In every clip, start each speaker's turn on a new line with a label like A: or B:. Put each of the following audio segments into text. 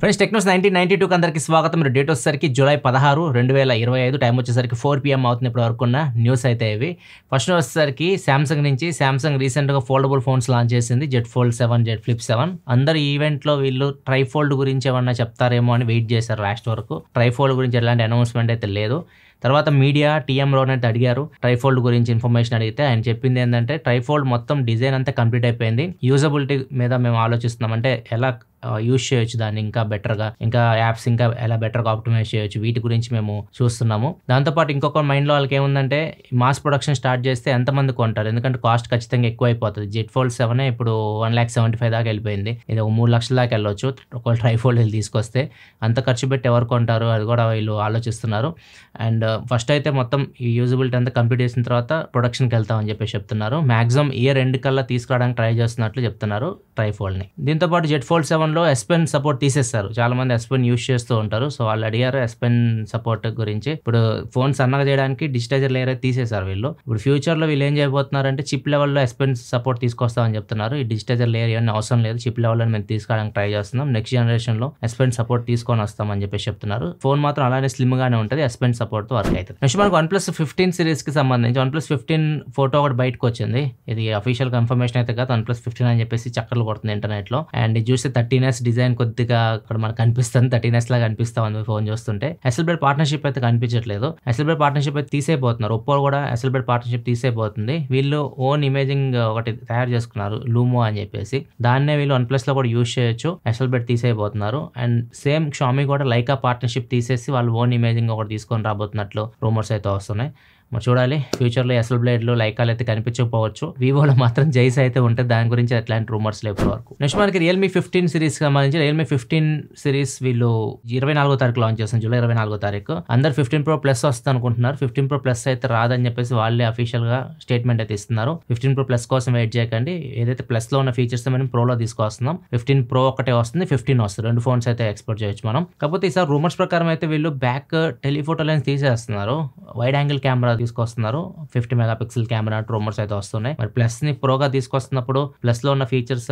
A: Friends Technos 1992 అందరికి స్వాగతం. మీరు డేట్ వచ్చేసరికి జూలై 16, 2025 టైం వచ్చేసరికి 4 PM అవుతుంది. ఇప్పటి వరకు ఉన్న న్యూస్ అయితే ఇవి. ఫస్ట్ వచ్చేసరికి సామ్సంగ్ నుంచి సామ్సంగ్ రీసెంట్గా ఫోల్డబుల్ ఫోన్స్ లాంచ్ చేసింది. Z fold 7, Z flip 7. అందరు ఈవెంట్లో వీళ్ళు ట్రైఫోల్డ్ గురించి ఏమన్నా చెప్తారేమో అని వెయిట్ చేశారు లాస్ట్ వరకు. ట్రైఫోల్డ్ గురించి ఎలాంటి అనౌన్స్మెంట్ అయితే లేదు. తర్వాత మీడియా టీఎంలోనే అయితే అడిగారు ట్రైఫోల్డ్ గురించి ఇన్ఫర్మేషన్ అడిగితే ఆయన చెప్పింది ఏంటంటే ట్రైఫోల్డ్ మొత్తం డిజైన్ అంతా కంప్లీట్ అయిపోయింది. యూజబిలిటీ మీద మేము ఆలోచిస్తున్నాం, అంటే ఎలా యూజ్ చేయొచ్చు దాన్ని ఇంకా బెటర్గా, ఇంకా యాప్స్ ఇంకా ఎలా బెటర్గా ఆప్టిమైజ్ చేయొచ్చు, వీటి గురించి మేము చూస్తున్నాము. దాంతోపాటు ఇంకొక మైండ్లో వాళ్ళకి ఏముందంటే మాస్ ప్రొడక్షన్ స్టార్ట్ చేస్తే ఎంతమంది కొంటారు, ఎందుకంటే కాస్ట్ ఖచ్చితంగా ఎక్కువ అయిపోతుంది. జెడ్ ఫోల్డ్ 7 ఇప్పుడు 1,75,000 దాకా వెళ్ళిపోయింది. ఇది ఒక 3 లక్షల దాకా వెళ్ళొచ్చు ఒకవేళ ట్రైఫోల్డ్ వీళ్ళు తీసుకొస్తే. అంత ఖర్చు పెట్టి ఎవరు కొంటారు, అది కూడా వీళ్ళు ఆలోచిస్తున్నారు. అండ్ ఫస్ట్ అయితే మొత్తం ఈ యూజబిలిటీ అంతా కంప్లీట్ చేసిన తర్వాత ప్రొడక్షన్కి వెళ్తామని చెప్పేసి చెప్తున్నారు. మాక్సిమం ఇయర్ ఎండ్ కల్లా తీసుకురావడానికి ట్రై చేస్తున్నట్లు చెప్తున్నారు ట్రైఫోల్డ్ని. దీంతోపాటు జెడ్ ఫోల్డ్ 7లో S Pen సపోర్ట్ తీసేస్తారు. చాలా మంది S Pen యూజ్ చేస్తూ ఉంటారు. సో వాళ్ళు అడిగారు S Pen సపోర్ట్ గురించి. ఇప్పుడు ఫోన్ సన్నగా చేయడానికి డిజిటైజర్ లేయర్ అయితే తీసేశారు వీళ్ళు. ఇప్పుడు ఫ్యూచర్లో వీళ్ళు ఏం చేయబోతున్నారంటే చిప్ లెవెల్లో S Pen సపోర్ట్ తీసుకొస్తామని చెప్తున్నారు. ఈ డిజిటైజర్ లేయర్ ఏమన్నా అవసరం లేదు, చిప్ లెవెల్లో మేము తీసుకురావడానికి ట్రై చేస్తున్నాం. నెక్స్ట్ జనరేషన్లో S Pen సపోర్ట్ తీసుకొని వస్తామని చెప్పేసి చెప్తున్నారు. ఫోన్ మాత్రం అలానే స్లిమ్ గానే ఉంటుంది, S Pen సపోర్ట్ తో వర్క్ అవుతుంది. నెక్స్ట్ మనకు OnePlus 15 సిరీస్ కి సంబంధించి OnePlus 15 ఫోటో ఒకటి బయటకు వచ్చింది. ఇది అఫీషియల్ కన్ఫర్మేషన్ అయితే కాదు, OnePlus 15 అని చెప్పేసి చక్కర్లు కొడుతుంది ఇంటర్నెట్ లో. అండ్ ఇది చూస్తే 13S డిజైన్ కొద్దిగా అక్కడ మనకు కనిపిస్తుంది, 13S లాగా కనిపిస్తా ఉంది ఫోన్ చూస్తుంటే. ఎస్ఎల్బ్రేడ్ పార్ట్నర్షిప్ అయితే కనిపించట్లేదు. ఎస్ఎల్బ్రేడ్ పార్ట్నర్షిప్ అయితే తీసేయబోతున్నారు. ఒప్పో కూడా ఎస్ఎల్బ్రేడ్ పార్ట్నర్షిప్ తీసేయబోతుంది. వీళ్ళు ఓన్ ఇమేజింగ్ ఒకటి తయారు చేసుకున్నారు, లూమో అని చెప్పేసి. దాన్నే వీళ్ళు OnePlus లో కూడా యూజ్ చేయొచ్చు. ఎస్ఎల్బ్రేడ్ తీసేయబోతున్నారు. అండ్ సేమ్ షామీ కూడా లైకా పార్ట్నర్షిప్ తీసేసి వాళ్ళు ఓన్ ఇమేజింగ్ ఒకటి తీసుకొని రాబోతున్నట్లు రూమర్స్ అయితే వస్తున్నాయి. మరి చూడాలి, ఫ్యూచర్లో ఎస్ఎల్బ్లేడ్లు లైకాలు అయితే కనిపించకపోవచ్చు. వివోలో మాత్రం జైస్ అయితే ఉంటుంది, దాని గురించి ఎట్లాంటి రూమర్స్ లేవు ఇప్పటి వరకు. నెక్స్ట్ మనకి రియల్మీ 15 సిరీస్ సంబంధించి రియల్మీ 15 సిరీస్ వీళ్ళు 24వ తారీఖు లాంచ్ చేస్తాం, జూలై 24వ తారీఖు. అందరు 15 Pro Plus వస్తుంది అనుకుంటున్నారు. 15 Pro Plus అయితే రాదని చెప్పేసి వాళ్ళే అఫీషియల్ గా స్టేట్మెంట్ అయితే ఇస్తున్నారు. 15 Pro Plus కోసం వెయిట్ చేయకండి, ఏదైతే ప్లస్ లో ఉన్న ఫీచర్స్ మనం ప్రోలో తీసుకొస్తున్నాం. 15 Pro ఒకటే వస్తుంది, 15 వస్తుంది, 2 ఫోన్స్ అయితే ఎక్స్పోర్ట్ చేయొచ్చు మనం. కాకపోతే ఈసారి రూమర్స్ ప్రకారం అయితే వీళ్ళు బ్యాక్ టెలిఫోటో లెన్స్ తీసేస్తున్నారు, వైడ్ యాంగిల్ కెమెరా తీసుకొస్తున్నారు. 50 మెగాపిక్సెల్ కెమెరా రూమర్స్ అయితే వస్తున్నాయి. మరి ప్లస్ ని ప్రోగా తీసుకొస్తున్నప్పుడు ప్లస్ లో ఉన్న ఫీచర్స్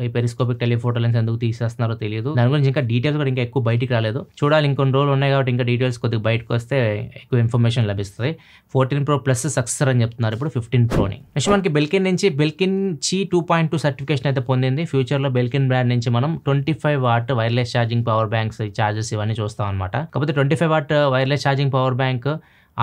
A: ఈ పెరిస్కోపిక్ టెలిఫోటో లెన్స్ ఎందుకు తీసేస్తున్నారో తెలియదు. దాని గురించి ఇంకా డీటెయిల్స్ కూడా ఇంకా ఎక్కువ బయటికి రాలేదు. చూడాలి, ఇంకొన్ని రోజులు ఉన్నాయి కాబట్టి ఇంకా డీటెయిల్స్ కొద్దిగా బయటకు వస్తే ఎక్కువ ఇన్ఫర్మేషన్ లభిస్తుంది. 14 Pro Plus సక్సెసర్ అని చెప్తున్నారు ఇప్పుడు 15 Proని. నెక్స్ట్ మనకి బెల్కిన్ నుంచి బెల్కిన్ Qi 2.2 సర్టిఫికేషన్ అయితే పొందింది. ఫ్యూచర్ లో బెల్కిన్ బ్రాండ్ నుంచి మనం 25 what wireless charging power banks charges ఇవన్నీ చూస్తాం అనమాట. కాకపోతే 25 what wireless charging power bank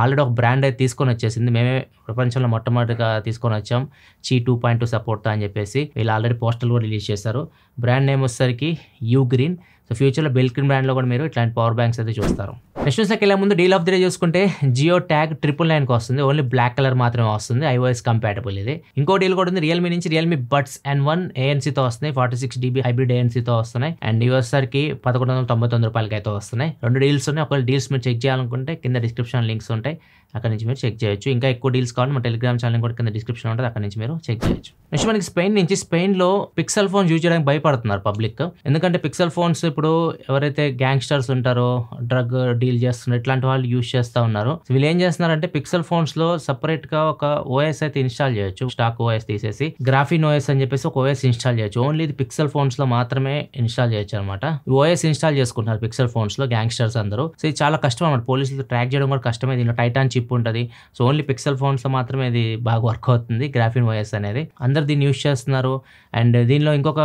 A: already ఒక బ్రాండ్ అయితే తీసుకొని వచ్చేసింది. మేమే ప్రపంచంలో మొట్టమొదటిగా తీసుకొని వచ్చాం Qi 2.2 సపోర్ట్ అని చెప్పేసి. వీళ్ళు ఆల్రెడీ పోస్టల్ కూడా రిలీజ్ చేశారు. బ్రాండ్ నేమ్ వచ్చేసరికి యూ గ్రీన్. సో ఫ్యూచర్లో బెల్కిన్ బ్రాండ్లో కూడా మీరు ఇట్లాంటి పవర్ బ్యాంక్స్ అయితే చూస్తారు. నెక్స్ట్ న్యూస్కి వెళ్ళే ముందు డీల్ ఆఫ్ ది డే చూసుకుంటే జియో ట్యాగ్ 999కి వస్తుంది. ఓన్లీ బ్లాక్ కలర్ మాత్రమే వస్తుంది, iOS కంపాటబుల్ ఇది. ఇంకో డీల్ కూడా ఉంది రియల్మీ నుంచి, రియల్మీ బడ్స్ N1 ANC-తో వస్తున్నాయి. 46GB హైబ్రిడ్ ANC-తో వస్తున్నాయి. అండ్ ఇవి వచ్చేసరికి 1199 రూపాయలకి అయితే వస్తున్నాయి. 2 డీల్స్ ఉన్నాయి. ఒకవేళ డీల్స్ మీరు చెక్ చేయాలనుకుంటే కింద డిస్క్రిప్షన్ లింక్స్ ఉంటాయి, అక్కడ నుంచి మీరు చెక్ చేయొచ్చు. ఇంకా ఎక్కువ డీల్స్ కావాలి మన టెలిగ్రామ్ ఛానల్ కూడా కింద డిస్క్రిప్షన్ ఉంటుంది, అక్కడ నుంచి మీరు చెక్ చేయొచ్చు. నెక్స్ట్ మనకి స్పెయిన్ నుంచి, స్పెయిన్లో పిక్సెల్ ఫోన్స్ యూజ్ చేయడానికి భయపడుతున్నారు పబ్లిక్. ఎందుకంటే పిక్సెల్ ఫోన్స్ ఇప్పుడు ఎవరైతే గ్యాంగ్స్టర్స్ ఉంటారో, డ్రగ్ డీల్ చేస్తున్నారు, ఇట్లాంటి వాళ్ళు యూజ్ చేస్తూ ఉన్నారు. వీళ్ళు ఏం చేస్తున్నారంటే పిక్సెల్ ఫోన్స్ లో సపరేట్ గా ఒక OS అయితే ఇన్స్టాల్ చేయొచ్చు. స్టాక్ OS తీసేసి గ్రాఫిన్ OS అని చెప్పేసి ఒక OS ఇన్స్టాల్ చేయొచ్చు. ఓన్లీ ఇది పిక్సెల్ ఫోన్స్ లో మాత్రమే ఇన్స్టాల్ చేయొచ్చు అనమాట. OS ఇన్స్టాల్ చేసుకుంటున్నారు పిక్సెల్ ఫోన్స్ లో గ్యాంగ్స్టర్స్ అందరూ. సో ఇది చాలా కష్టం అనమాట, పోలీసులు ట్రాక్ చేయడం కూడా కష్టమే. దీనిలో టైటాన్ చిప్ ఉంటుంది. సో ఓన్లీ పిక్సెల్ ఫోన్స్ లో మాత్రమే ఇది బాగా వర్క్ అవుతుంది, గ్రాఫిన్ OS అనేది. అందరు దీన్ని యూజ్ చేస్తున్నారు. అండ్ దీనిలో ఇంకొక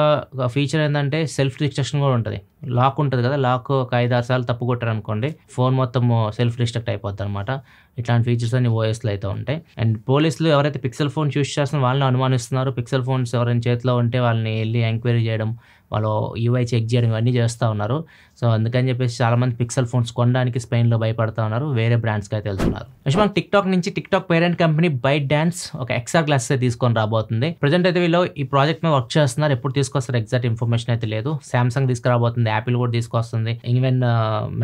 A: ఫీచర్ ఏంటంటే సెల్ఫ్ రిస్ట్రిక్షన్ కూడా ఉంటుంది. లాక్ ఉంటుంది కదా, లాక్ ఒక 5-6 సార్లు తప్పు కొట్టారు అనుకోండి, ఫోన్ మొత్తం సెల్ఫ్ రిస్ట్రిక్ట్ అయిపోద్ది అనమాట. ఇట్లాంటి ఫీచర్స్ అన్ని OSలో అయితే ఉంటాయి. అండ్ పోలీసులు ఎవరైతే పిక్సెల్ ఫోన్స్ యూజ్ చేస్తున్నారో వాళ్ళని అనుమానిస్తున్నారు. పిక్సెల్ ఫోన్స్ ఎవరైనా చేతిలో ఉంటే వాళ్ళని వెళ్ళి ఎంక్వైరీ చేయడం, వాళ్ళు UI చెక్ చేయడం ఇవన్నీ చేస్తూ ఉన్నారు. సో అందుకని చెప్పేసి చాలా మంది పిక్సెల్ ఫోన్స్ కొనడానికి స్పెయిన్లో భయపడతా ఉన్నారు, వేరే బ్రాండ్స్కి అయితే వెళ్తున్నారు. నెక్స్ట్ మనకి టిక్టాక్ నుంచి, TikTok parent company ByteDance ఒక XR గ్లాసెస్ అయితే తీసుకొని రాబోతుంది. ప్రజెంట్ అయితే వీళ్ళు ఈ ప్రాజెక్ట్ మీద వర్క్ చేస్తున్నారు. ఎప్పుడు తీసుకొస్తారు ఎగ్జాక్ట్ ఇన్ఫర్మేషన్ అయితే లేదు. సామ్సంగ్ తీసుకురాబోతుంది, యాపిల్ కూడా తీసుకొస్తుంది, ఈవెన్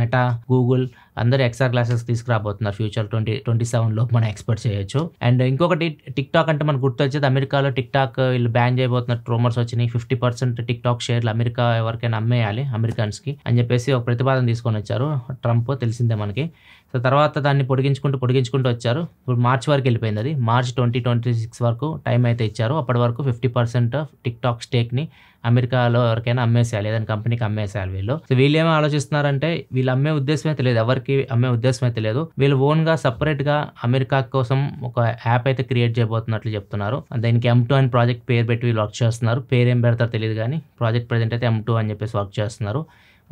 A: మెటా, గూగుల్ అందరూ XR గ్లాసెస్ తీసుకురాబోతున్నారు. ఫ్యూచర్ 2027లో మనం ఎక్స్పెక్ట్ చేయొచ్చు. అండ్ ఇంకొకటి టిక్టాక్ అంటే మనకు గుర్తొచ్చేది, అమెరికాలో టిక్టాక్ వీళ్ళు బ్యాన్ చేయబోతున్నట్టు రూమర్స్ వచ్చినాయి. 50% టిక్టాక్ షేర్లు అమెరికా ఎవరికైనా అమ్మేయాలి అమెరికన్స్కి అని చెప్పేసి ఒక ప్రతిపాదన తీసుకొని వచ్చారు ట్రంప్, తెలిసిందే మనకి. సో తర్వాత దాన్ని పొడిగించుకుంటూ వచ్చారు. ఇప్పుడు మార్చ్ వరకు వెళ్ళిపోయింది. అది మార్చ్ 2026 వరకు టైం అయితే ఇచ్చారు. అప్పటి వరకు 50% టిక్టాక్ స్టేక్ని అమెరికాలో ఎవరికైనా అమ్మేసేయాలి, ఏదైనా కంపెనీకి అమ్మేసేయాలి వీళ్ళు. సో వీళ్ళు ఏమో ఆలోచిస్తున్నారంటే వీళ్ళు అమ్మే ఉద్దేశం అయితే లేదు, ఎవరికి అమ్మే ఉద్దేశం అయితే లేదు. వీళ్ళు ఓన్గా సపరేట్గా అమెరికా కోసం ఒక యాప్ అయితే క్రియేట్ చేయబోతున్నట్లు చెప్తున్నారు. దానికి M2 అని ప్రాజెక్ట్ పేరు పెట్టి వీళ్ళు వర్క్ చేస్తున్నారు. పేరు ఏం పెడతారో తెలియదు కానీ ప్రాజెక్ట్ ప్రెజెంట్ అయితే M2 అని చెప్పేసి వర్క్ చేస్తున్నారు.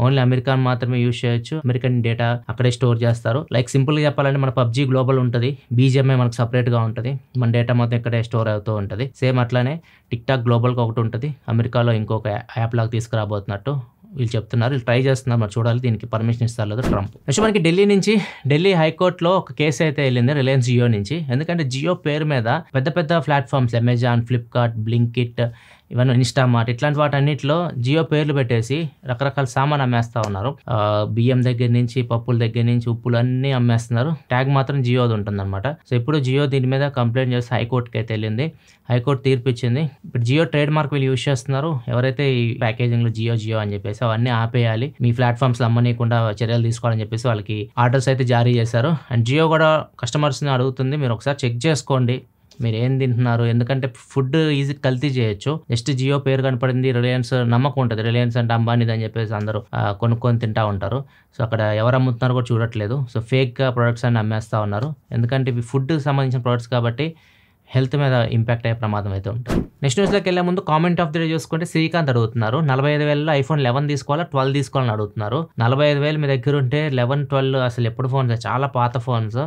A: ఓన్లీ అమెరికాన్ మాత్రమే యూజ్ చేయొచ్చు, అమెరికన్ డేటా అక్కడే స్టోర్ చేస్తారు. లైక్ సింపుల్గా చెప్పాలంటే మన PUBG గ్లోబల్ ఉంటుంది, BGMI మనకు సపరేట్గా ఉంటుంది, మన డేటా మొత్తం ఇక్కడే స్టోర్ అవుతూ ఉంటుంది. సేమ్ అట్లానే TikTok గ్లోబల్గా ఒకటి ఉంటుంది, అమెరికాలో ఇంకొక యాప్ లాగా తీసుకురాబోతున్నట్టు వీళ్ళు చెప్తున్నారు. వీళ్ళు ట్రై చేస్తున్నారు, మరి చూడాలి దీనికి పర్మిషన్ ఇస్తారు లేదా ట్రంప్. నెక్స్ట్ మనకి ఢిల్లీ హైకోర్టులో ఒక కేసు అయితే వెళ్ళింది రిలయన్స్ జియో నుంచి. ఎందుకంటే జియో పేరు మీద పెద్ద పెద్ద ప్లాట్ఫామ్స్ అమెజాన్, ఫ్లిప్కార్ట్, బ్లింకిట్, ఇవన్నీ ఇన్స్టామార్ట్ ఇట్లాంటి వాటన్నిటిలో జియో పేర్లు పెట్టేసి రకరకాల సామాన్ అమ్మేస్తా ఉన్నారు. బియ్యం దగ్గర నుంచి, పప్పుల దగ్గర నుంచి, ఉప్పులు అన్నీ అమ్మేస్తున్నారు. ట్యాగ్ మాత్రం జియోది ఉంటుంది అనమాట. సో ఇప్పుడు జియో దీని మీద కంప్లైంట్ చేసి హైకోర్టుకి అయితే వెళ్ళింది. హైకోర్టు తీర్పు ఇచ్చింది. ఇప్పుడు జియో ట్రేడ్ మార్క్ వీళ్ళు యూజ్ చేస్తున్నారు. ఎవరైతే ఈ ప్యాకేజింగ్లో జియో అని చెప్పేసి అవన్నీ ఆపేయాలి, మీ ప్లాట్ఫామ్స్ అమ్మనీయకుండా చర్యలు తీసుకోవాలని చెప్పేసి వాళ్ళకి ఆర్డర్స్ అయితే జారీ చేశారు. అండ్ జియో కూడా కస్టమర్స్ని అడుగుతుంది, మీరు ఒకసారి చెక్ చేసుకోండి మీరు ఏం తింటున్నారు, ఎందుకంటే ఫుడ్ ఈజీ కల్తీ చేయొచ్చు. జస్ట్ జియో పేరు కనపడింది, రిలయన్స్ నమ్మకం ఉంటుంది, రిలయన్స్ అంటే అంబానీది అని చెప్పేసి అందరూ కొనుక్కొని తింటా ఉంటారు. సో అక్కడ ఎవరు అమ్ముతున్నారో కూడా చూడట్లేదు. సో ఫేక్గా ప్రొడక్ట్స్ అన్ని అమ్మేస్తూ ఉన్నారు. ఎందుకంటే ఇవి ఫుడ్కి సంబంధించిన ప్రొడక్ట్స్ కాబట్టి హెల్త్ మీద ఇంపాక్ట్ అయ్యే ప్రమాదం అయితే ఉంటుంది. నెక్స్ట్ న్యూస్లోకి వెళ్ళే ముందు కామెంట్ ఆఫ్ ది డే చూసుకుంటే శ్రీకాంత్ అడుగుతున్నారు 45,000లో iPhone 11 తీసుకోవాలా 12 తీసుకోవాలని అడుగుతున్నారు. 45,000 మీ దగ్గర ఉంటే 11, 12 అసలు ఎప్పుడు ఫోన్స్, చాలా పాత ఫోన్స్.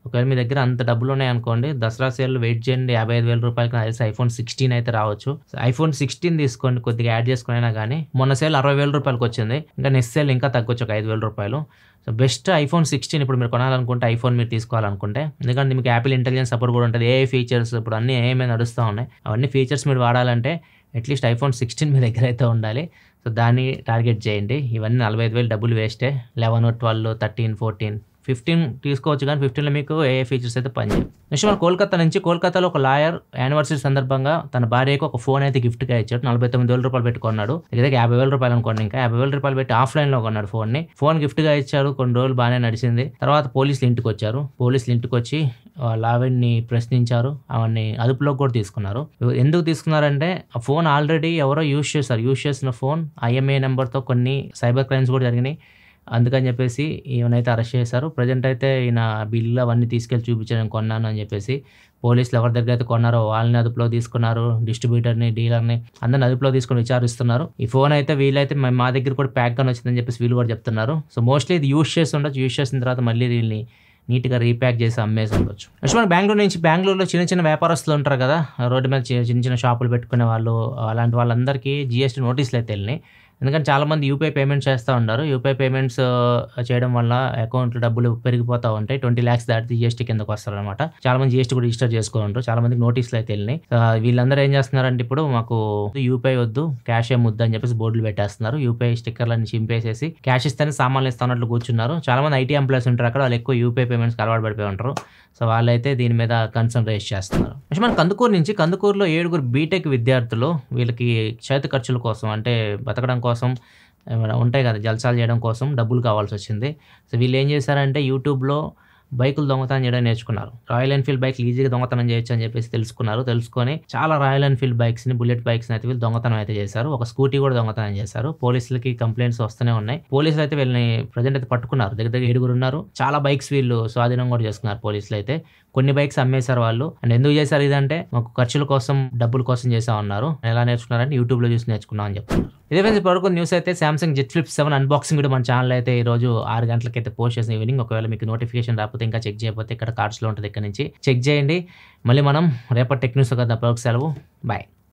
A: ఒకవేళ మీ దగ్గర అంత డబ్బులు ఉన్నాయనుకోండి, దసరా సేల్ వెయిట్ చేయండి, 55,000 రూపాయలకి నాకు తెలిసి iPhone 16 అయితే రావచ్చు. iPhone 16 తీసుకోండి, కొద్దిగా యాడ్ చేసుకునైనా కానీ. మొన్న సేల్ 60,000 రూపాయలకి వచ్చింది, ఇంకా నెక్స్ట్ సేల్ ఇంకా తగ్గొచ్చు, ఒక 5,000 రూపాయలు. సో బెస్ట్ iPhone 16 ఇప్పుడు మీరు కొనాలనుకుంటే, ఐఫోన్ మీరు తీసుకోవాలనుకుంటే, ఎందుకంటే మీకు యాపిల్ ఇంటెలిజెన్స్ సపోర్ట్ కూడా ఉంటుంది, AI ఫీచర్స్ ఇప్పుడు అన్నీ ఏమైనా నడుస్తూ ఉన్నాయి. అవన్నీ ఫీచర్స్ మీరు వాడాలంటే అట్లీస్ట్ iPhone 16 మీ దగ్గర అయితే ఉండాలి. సో దాన్ని టార్గెట్ చేయండి. ఇవన్నీ 45,000 డబ్బులు వేస్టే. 11, 12, 13, 14, 15 తీసుకోవచ్చు, కానీ 15లో మీకు AI ఫీచర్స్ అయితే పనిచేయవు. నెక్స్ట్ మన కోల్కతాలో ఒక లాయర్ యానివర్సరీ సందర్భంగా తన భార్యకు ఒక ఫోన్ అయితే గిఫ్ట్గా ఇచ్చాడు. 49,000 రూపాయలు పెట్టుకున్నాడు, దగ్గర 50,000 రూపాయలు అనుకోండి, ఇంకా 50,000 రూపాయలు పెట్టి ఆఫ్లైన్లో కొన్నాడు ఫోన్ గిఫ్ట్గా ఇచ్చాడు. కొన్ని రోజులు బాగానే నడిచింది. తర్వాత పోలీసులు ఇంటికి వచ్చి లావెన్ని ప్రశ్నించారు, అవన్నీ అదుపులోకి కూడా తీసుకున్నారు. ఎందుకు తీసుకున్నారంటే ఆ ఫోన్ ఆల్రెడీ ఎవరో యూజ్ చేసిన ఫోన్ IMEI నెంబర్తో కొన్ని సైబర్ క్రైమ్స్ కూడా జరిగినాయి. అందుకని చెప్పేసి ఈయనైతే అరెస్ట్ చేశారు. ప్రజెంట్ అయితే ఈయన బిల్లు అవన్నీ తీసుకెళ్ళి చూపించడం కొన్నాను అని చెప్పేసి పోలీసులు ఎవరి దగ్గర అయితే కొన్నారో వాళ్ళని అదుపులో తీసుకున్నారు, డిస్ట్రిబ్యూటర్ని, డీలర్ని అందరిని అదుపులో తీసుకొని విచారిస్తున్నారు. ఈ ఫోన్ అయితే వీళ్ళైతే మా దగ్గర కూడా ప్యాక్గా వచ్చిందని చెప్పేసి వీళ్ళు కూడా చెప్తున్నారు. సో మోస్ట్లీ ఇది యూజ్ చేసిన తర్వాత మళ్ళీ వీళ్ళని నీట్గా రీప్యాక్ చేసి అమ్మేసి ఉండొచ్చు. నెక్స్ట్ మన బెంగళూరులో చిన్న వ్యాపారస్తులు ఉంటారు కదా, రోడ్డు మీద చిన్న షాపులు పెట్టుకునే వాళ్ళు, అలాంటి వాళ్ళందరికీ GST నోటీసులు అయితే వెళ్ళినాయి. ఎందుకంటే చాలామంది UPI పేమెంట్స్ చేస్తూ ఉంటారు. UPI పేమెంట్స్ చేయడం వల్ల అకౌంట్లో డబ్బులు పెరిగిపోతూ ఉంటాయి. 20 lakhs దాటి GST కిందకు వస్తారనమాట. చాలామంది GST కూడా రిజిస్టర్ చేసుకోంటారు. చాలామందికి నోటీసులు అయితే వెళ్ళినాయి. వీళ్ళందరూ ఏం చేస్తున్నారంటే ఇప్పుడు మాకు UPI వద్దు, క్యాష్ ఏం వద్దు అని చెప్పేసి బోర్డులు పెట్టేస్తున్నారు. UPI స్టిక్కర్లన్నీ చింపేసేసి క్యాష్ ఇస్తేనే సామాన్లు ఇస్తున్నట్లు కూర్చున్నారు. చాలామంది IT ఎంప్లాయీస్ ఉంటారు అక్కడ, వాళ్ళు ఎక్కువ UPI పేమెంట్స్కి అలవాటు పడిపోయి ఉంటారు. సో వాళ్ళైతే దీని మీద కన్సర్న్ రైజ్ చేస్తున్నారు. నెక్స్ట్ మన కందుకూరులో 7 బీటెక్ విద్యార్థులు వీళ్ళకి చేతి ఖర్చుల కోసం, అంటే బతకడం కోసం ఏమైనా ఉంటాయి కదా, జల్సాలు చేయడం కోసం డబ్బులు కావాల్సి వచ్చింది. సో వీళ్ళు ఏం చేశారంటే యూట్యూబ్లో బైకులు దొంగతనం చేయడం నేర్చుకున్నారు. రాయల్ ఎన్ఫీల్డ్ బైక్లు ఈజీగా దొంగతనం చేయొచ్చు అని చెప్పేసి తెలుసుకొని చాలా రాయల్ ఎన్ఫీల్డ్ బైక్స్ని, బుల్లెట్ బైక్స్ని అయితే వీళ్ళు దొంగతనం అయితే చేశారు. ఒక స్కూటీ కూడా దొంగతనం చేశారు. పోలీసులకి కంప్లైంట్స్ వస్తూనే ఉన్నాయి. పోలీసులు అయితే వీళ్ళని ప్రజెంట్ అయితే పట్టుకున్నారు. దగ్గర 7 ఉన్నారు. చాలా బైక్స్ వీళ్ళు స్వాధీనం కూడా చేసుకున్నారు పోలీసులు అయితే. కొన్ని బైక్స్ అమ్మేశారు వాళ్ళు. అండ్ ఎందుకు చేశారు ఇదంటే మాకు ఖర్చుల కోసం, డబ్బుల కోసం చేసామన్నారు. ఎలా నేర్చుకున్నారంటే యూట్యూబ్లో చూసి నేర్చుకున్నాం అని చెప్తున్నారు. ఇదే ఫ్రెండ్స్ ఇప్పటివరకు న్యూస్ అయితే సామ్సంగ్ Z Flip 7 అన్బాక్సింగ్ కూడా మన ఛానల్ అయితే ఈ రోజు 6 గంటలకైతే పోస్ట్ చేసిన ఈవినింగ్. ఒకవేళ మీకు నోటిఫికేషన్ రాకపోతే, ఇంకా చెక్ చేయకపోతే ఇక్కడ కార్డ్స్లో ఉంటుంది, ఇక్కడ నుంచి చెక్ చేయండి. మళ్ళీ మనం రేపటి టెక్ న్యూస్ కదా, సెలవు, బాయ్.